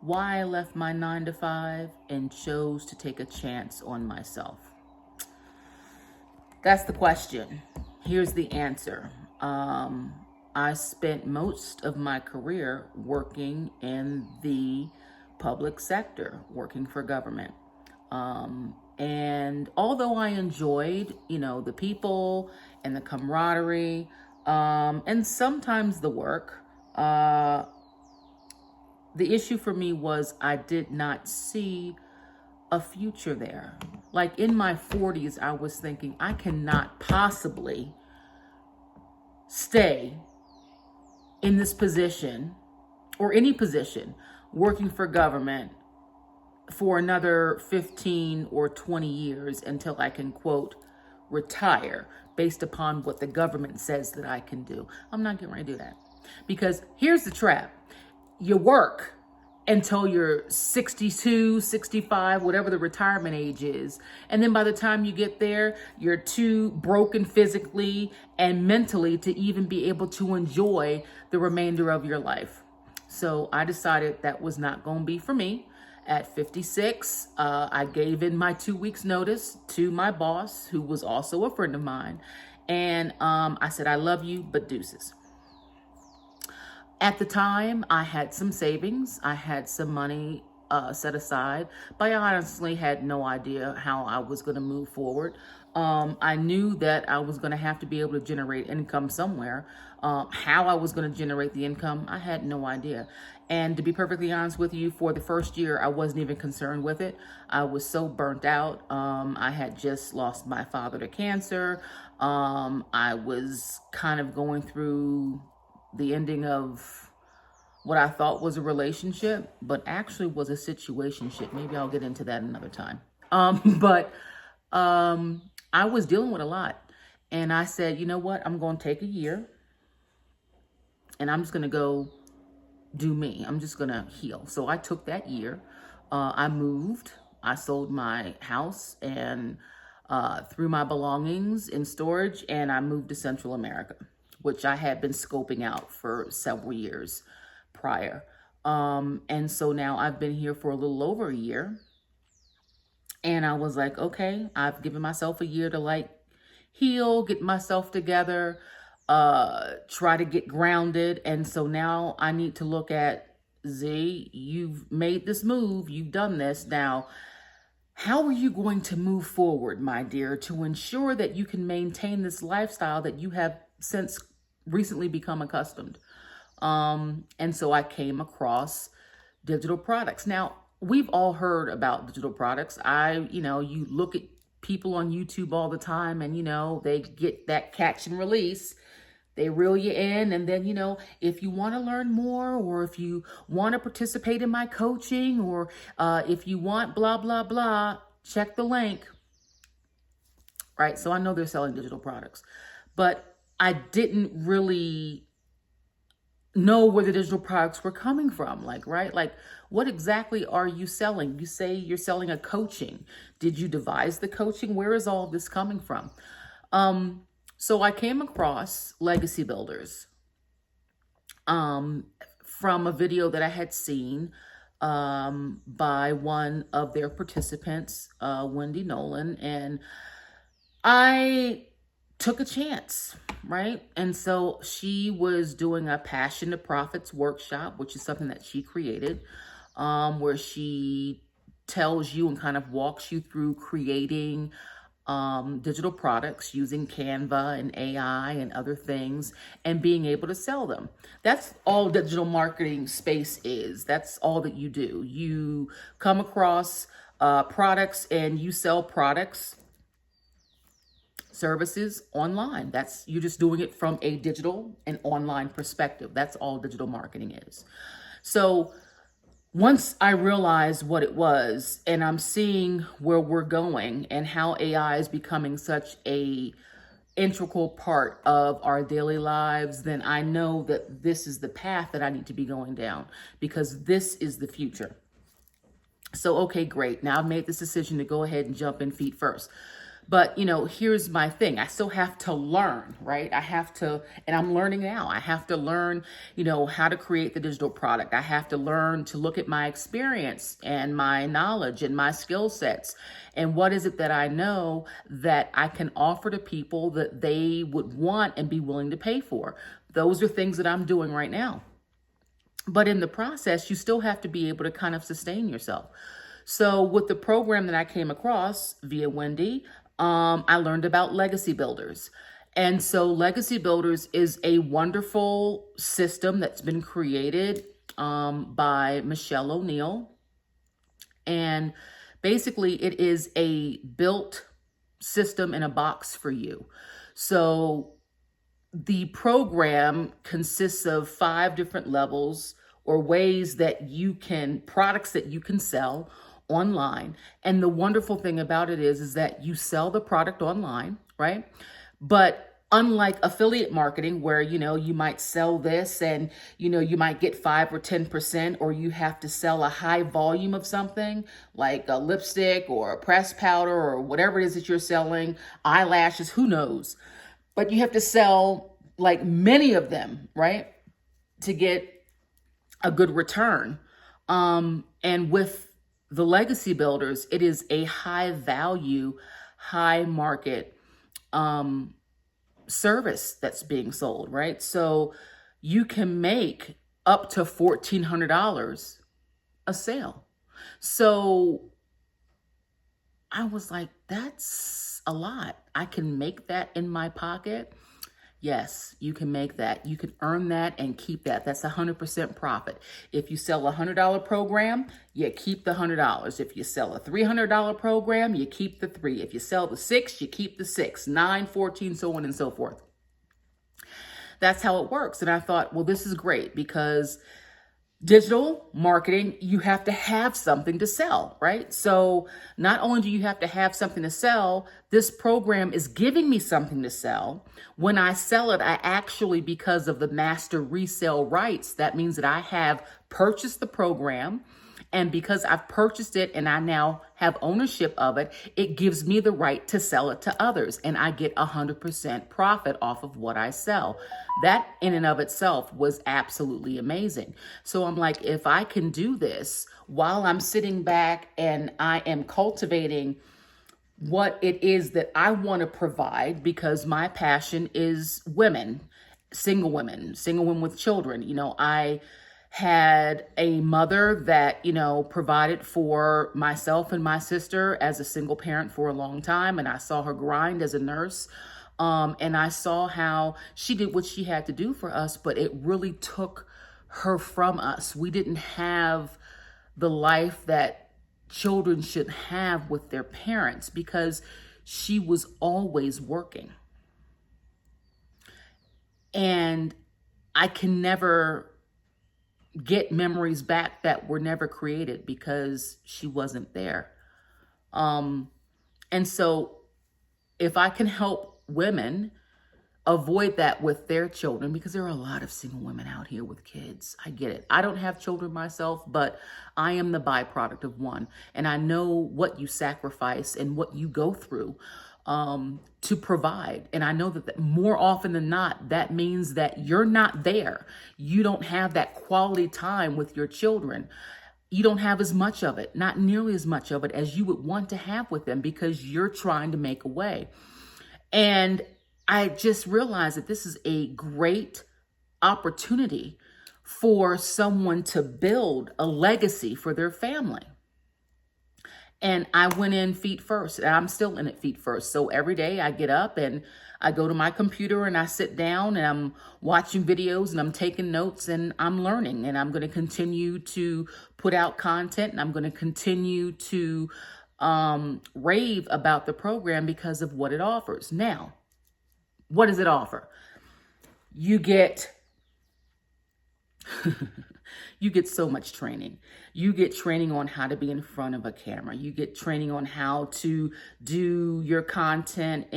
why I left my 9 to 5 and chose to take a chance on myself. That's the question. Here's the answer. I spent most of my career working in the public sector, working for government. And although I enjoyed, the people and the camaraderie, and sometimes the work, the issue for me was I did not see a future there. Like in my 40s, I was thinking I cannot possibly stay in this position or any position working for government for another 15 or 20 years until I can, quote, retire based upon what the government says that I can do. I'm not getting ready to do that. Because here's the trap. You work until you're 62, 65, whatever the retirement age is. And then by the time you get there, you're too broken physically and mentally to even be able to enjoy the remainder of your life. So I decided that was not going to be for me. At 56, I gave in my 2 weeks notice to my boss, who was also a friend of mine. And I said, I love you, but deuces. At the time, I had some savings. I had some money set aside, but I honestly had no idea how I was going to move forward. I knew that I was going to have to be able to generate income somewhere. How I was going to generate the income, I had no idea. And to be perfectly honest with you, for the first year, I wasn't even concerned with it. I was so burnt out. I had just lost my father to cancer. I was kind of going through the ending of what I thought was a relationship, but actually was a situationship. Maybe I'll get into that another time. But I was dealing with a lot. And I said, you know what? I'm going to take a year and I'm just going to go do me. I'm just going to heal. So I took that year. I moved. I sold my house and threw my belongings in storage, and I moved to Central America, which I had been scoping out for several years prior. And so now I've been here for a little over a year. And I was like, okay, I've given myself a year to heal, get myself together, try to get grounded. And so now I need to look at, Z, you've made this move, you've done this. Now, how are you going to move forward, my dear, to ensure that you can maintain this lifestyle that you have since recently become accustomed? And so I came across digital products. Now, we've all heard about digital products. You look at people on YouTube all the time and, they get that catch and release. They reel you in. And then, if you want to learn more, or if you want to participate in my coaching, or if you want blah, blah, blah, check the link. Right. So I know they're selling digital products, but I didn't really know where the digital products were coming from. What exactly are you selling? You say you're selling a coaching. Did you devise the coaching? Where is all this coming from? So I came across Legacy Builders from a video that I had seen by one of their participants, Wendy Nolan, and I took a chance, right? And so she was doing a Passion to Profits workshop, which is something that she created, where she tells you and kind of walks you through creating digital products using Canva and AI and other things, and being able to sell them. That's all digital marketing space is. That's all that you do. You come across products and you sell products, services online. You're just doing it from a digital and online perspective. That's all digital marketing is. So once I realized what it was, and I'm seeing where we're going and how AI is becoming such a integral part of our daily lives, then I know that this is the path that I need to be going down, because this is the future. So, okay, great. Now I've made this decision to go ahead and jump in feet first. But, here's my thing. I still have to learn, right? I have to, and I'm learning now. I have to learn, how to create the digital product. I have to learn to look at my experience and my knowledge and my skill sets. And what is it that I know that I can offer to people that they would want and be willing to pay for? Those are things that I'm doing right now. But in the process, you still have to be able to kind of sustain yourself. So with the program that I came across via Wendy, I learned about legacy builders. And so legacy builders is a wonderful system that's been created by Michelle O'Neill. And basically it is a built system in a box for you. So the program consists of 5 different levels or ways that products that you can sell online. And the wonderful thing about it is that you sell the product online, right? But unlike affiliate marketing where, you might sell this and, you might get 5 or 10%, or you have to sell a high volume of something like a lipstick or a pressed powder or whatever it is that you're selling, eyelashes, who knows? But you have to sell like many of them, right? To get a good return. And with the legacy builders, it is a high value, high market service that's being sold, right? So you can make up to $1,400 a sale. So I was like, that's a lot. I can make that in my pocket. Yes, you can make that. You can earn that and keep that. That's 100% profit. If you sell a $100 program, you keep the $100. If you sell a $300 program, you keep the 3. If you sell the 6, you keep the 6, 9, 14, so on and so forth. That's how it works. And I thought, well, this is great because digital marketing, you have to have something to sell, right? So not only do you have to have something to sell, this program is giving me something to sell. When I sell it, I actually, because of the master resale rights, that means that I have purchased the program. And because I've purchased it and I now have ownership of it, it gives me the right to sell it to others. And I get 100% profit off of what I sell. That in and of itself was absolutely amazing. So I'm like, if I can do this while I'm sitting back and I am cultivating what it is that I want to provide, because my passion is women, single women with children. I had a mother that, provided for myself and my sister as a single parent for a long time. And I saw her grind as a nurse. And I saw how she did what she had to do for us, but it really took her from us. We didn't have the life that children should have with their parents because she was always working. And I can never get memories back that were never created because she wasn't there. And so if I can help women avoid that with their children, because there are a lot of single women out here with kids. I get it. I don't have children myself, but I am the byproduct of one. And I know what you sacrifice and what you go through to provide. And I know that more often than not, that means that you're not there. You don't have that quality time with your children. You don't have as much of it, not nearly as much of it as you would want to have with them because you're trying to make a way. And I just realized that this is a great opportunity for someone to build a legacy for their family. And I went in feet first, and I'm still in it feet first. So every day I get up and I go to my computer and I sit down and I'm watching videos and I'm taking notes and I'm learning. And I'm going to continue to put out content, and I'm going to continue to rave about the program because of what it offers. Now, what does it offer? You get you get so much training. You get training on how to be in front of a camera. You get training on how to do your content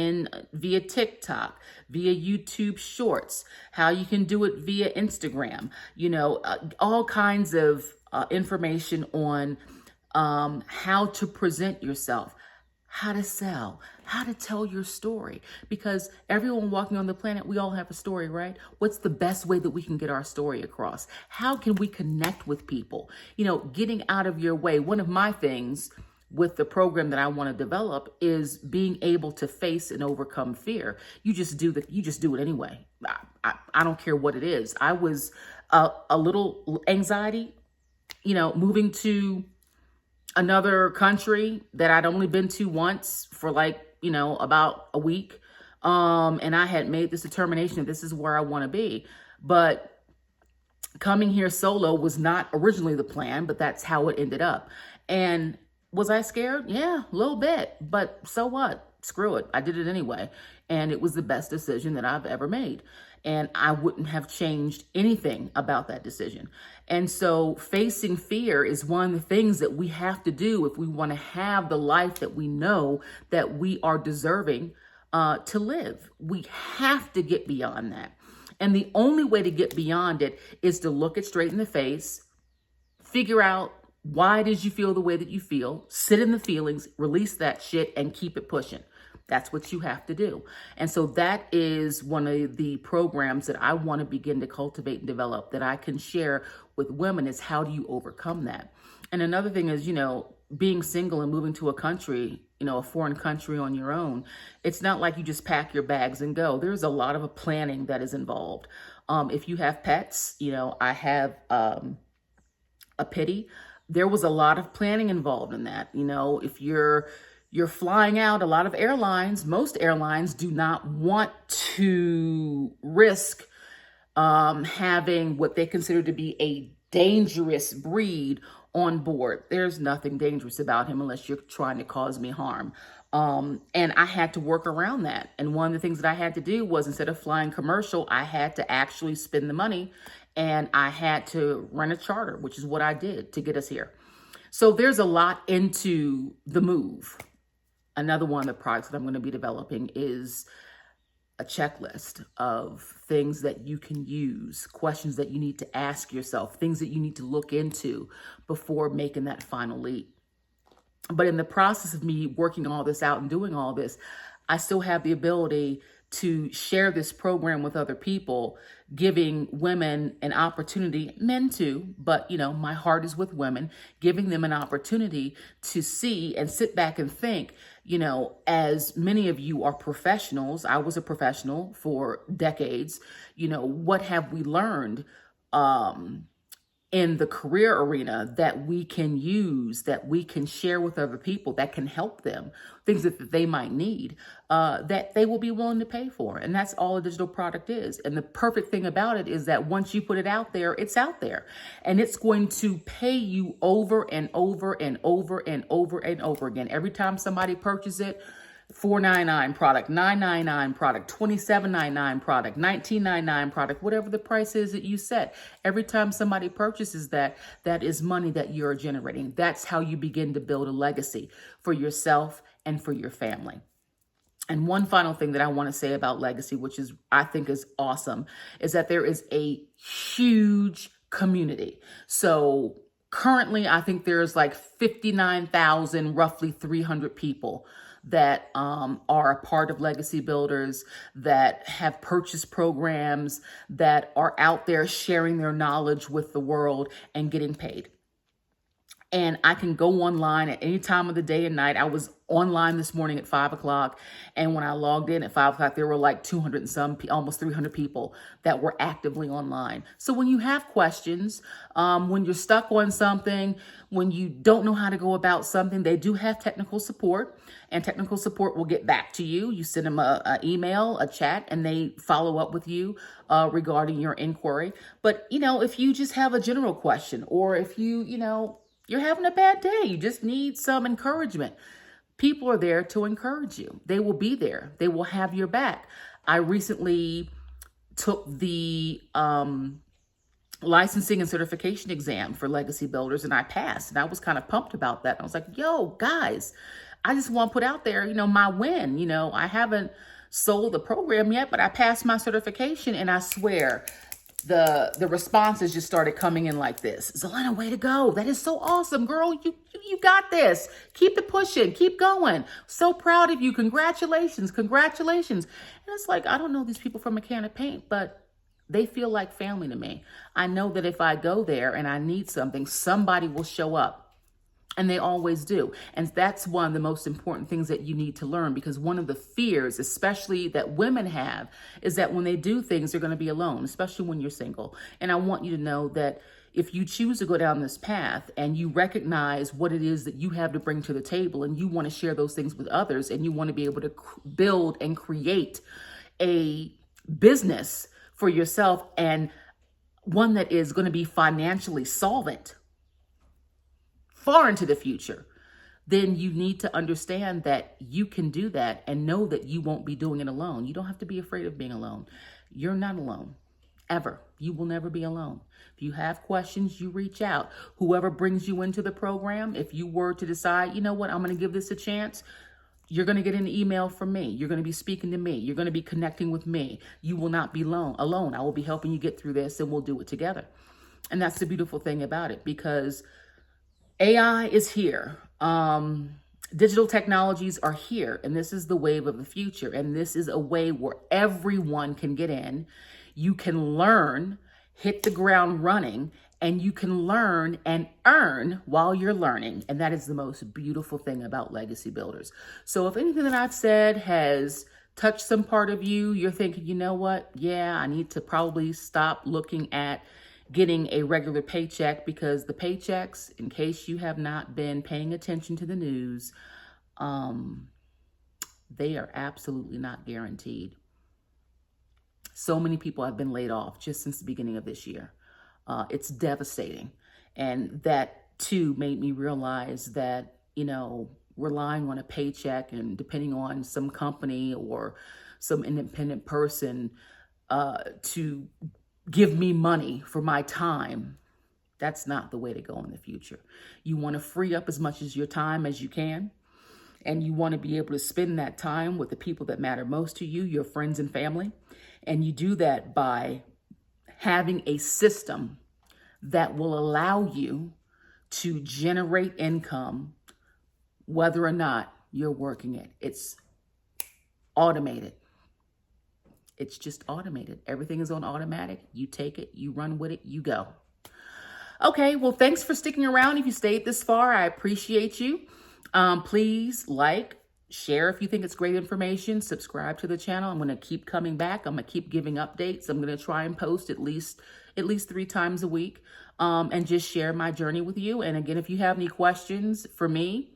via TikTok, via YouTube Shorts, how you can do it via Instagram, all kinds of information on how to present yourself, how to sell, how to tell your story. Because everyone walking on the planet, we all have a story, right? What's the best way that we can get our story across? How can we connect with people? Getting out of your way. One of my things with the program that I want to develop is being able to face and overcome fear. You just do it anyway. I don't care what it is. I was a little anxiety, moving to another country that I'd only been to once for about a week. And I had made this determination that this is where I want to be. But coming here solo was not originally the plan, but that's how it ended up. And was I scared? Yeah, a little bit. But so what? Screw it. I did it anyway. And it was the best decision that I've ever made. And I wouldn't have changed anything about that decision. And so facing fear is one of the things that we have to do if we want to have the life that we know that we are deserving to live. We have to get beyond that. And the only way to get beyond it is to look it straight in the face, figure out why did you feel the way that you feel, sit in the feelings, release that shit, and keep it pushing. That's what you have to do. And so that is one of the programs that I want to begin to cultivate and develop that I can share with women is how do you overcome that? And another thing is, being single and moving to a country, a foreign country on your own, it's not like you just pack your bags and go. There's a lot of planning that is involved. If you have pets, I have a pitty. There was a lot of planning involved in that. If you're flying out, a lot of airlines, most airlines do not want to risk having what they consider to be a dangerous breed on board. There's nothing dangerous about him unless you're trying to cause me harm. And I had to work around that. And one of the things that I had to do was instead of flying commercial, I had to actually spend the money and I had to rent a charter, which is what I did to get us here. So there's a lot into the move. Another one of the products that I'm going to be developing is a checklist of things that you can use, questions that you need to ask yourself, things that you need to look into before making that final leap. But in the process of me working all this out and doing all this, I still have the ability to share this program with other people, giving women an opportunity, men too, but my heart is with women, giving them an opportunity to see and sit back and think, as many of you are professionals, I was a professional for decades, what have we learned in the career arena that we can use, that we can share with other people, that can help them, things that they might need, that they will be willing to pay for. And that's all a digital product is. And the perfect thing about it is that once you put it out there, it's out there. And it's going to pay you over and over and over and over and over again. Every time somebody purchases it, $4.99 product, $9.99 product, $27.99 product, $19.99 product, whatever the price is that you set. Every time somebody purchases that, that is money that you're generating. That's how you begin to build a legacy for yourself and for your family. And one final thing that I want to say about legacy, which is I think is awesome, is that there is a huge community. So currently, I think there's like 59,000, roughly 300 people that are a part of Legacy Builders, that have purchased programs, that are out there sharing their knowledge with the world and getting paid. And I can go online at any time of the day and night. I was online this morning at 5 o'clock. And when I logged in at 5 o'clock, there were like 200 and some, almost 300 people that were actively online. So when you have questions, when you're stuck on something, when you don't know how to go about something, they do have technical support, and technical support will get back to you. You send them an email, a chat, and they follow up with you regarding your inquiry. But, if you just have a general question, or if you're having a bad day, you just need some encouragement, people are there to encourage you. They will be there. They will have your back. I recently took the licensing and certification exam for Legacy Builders, and I passed. And I was kind of pumped about that. I was like, yo, guys, I just want to put out there, my win. I haven't sold the program yet, but I passed my certification, and I swear the responses just started coming in like this. Zelena, way to go. That is so awesome, girl. You got this. Keep it pushing. Keep going. So proud of you. Congratulations. Congratulations. And it's like, I don't know these people from a can of paint, but they feel like family to me. I know that if I go there and I need something, somebody will show up. And they always do. And that's one of the most important things that you need to learn, because one of the fears, especially that women have, is that when they do things, they're going to be alone, especially when you're single. And I want you to know that if you choose to go down this path and you recognize what it is that you have to bring to the table, and you want to share those things with others, and you want to be able to build and create a business for yourself, and one that is going to be financially solvent far into the future, then you need to understand that you can do that and know that you won't be doing it alone. You don't have to be afraid of being alone. You're not alone, ever. You will never be alone. If you have questions, you reach out. Whoever brings you into the program, if you were to decide, you know what, I'm going to give this a chance, you're going to get an email from me. You're going to be speaking to me. You're going to be connecting with me. You will not be alone. I will be helping you get through this, and we'll do it together. And that's the beautiful thing about it, because AI is here. Digital technologies are here, and this is the wave of the future. And this is a way where everyone can get in. You can learn, hit the ground running, and you can learn and earn while you're learning. And that is the most beautiful thing about Legacy Builders. So if anything that I've said has touched some part of you, you're thinking, you know what? Yeah, I need to probably stop looking at getting a regular paycheck, because the paychecks, in case you have not been paying attention to the news, they are absolutely not guaranteed. So many people have been laid off just since the beginning of this year. It's devastating. And that too made me realize that, relying on a paycheck and depending on some company or some independent person to give me money for my time, that's not the way to go in the future. You want to free up as much of your time as you can, and you want to be able to spend that time with the people that matter most to you, your friends and family. And you do that by having a system that will allow you to generate income, whether or not you're working it. It's automated. It's just automated. Everything is on automatic. You take it, you run with it, you go. Okay, well, thanks for sticking around. If you stayed this far, I appreciate you. Please like, share if you think it's great information, subscribe to the channel. I'm going to keep coming back. I'm going to keep giving updates. I'm going to try and post at least 3 times a week, and just share my journey with you. And again, if you have any questions for me,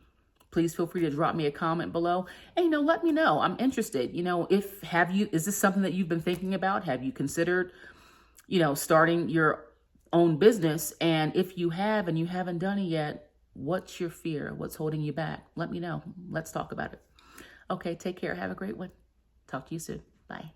please feel free to drop me a comment below, and, let me know. I'm interested. Is this something that you've been thinking about? Have you considered, starting your own business? And if you have and you haven't done it yet, what's your fear? What's holding you back? Let me know. Let's talk about it. Okay, take care. Have a great one. Talk to you soon. Bye.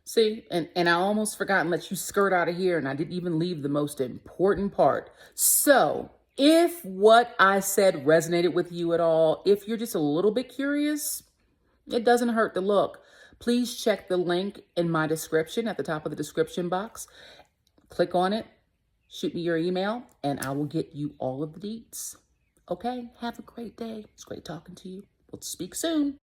See, and I almost forgot and let you skirt out of here, and I didn't even leave the most important part. So if what I said resonated with you at all, if you're just a little bit curious, it doesn't hurt to look. Please check the link in my description at the top of the description box. Click on it, shoot me your email, and I will get you all of the deets. Okay, have a great day. It's great talking to you. We'll speak soon.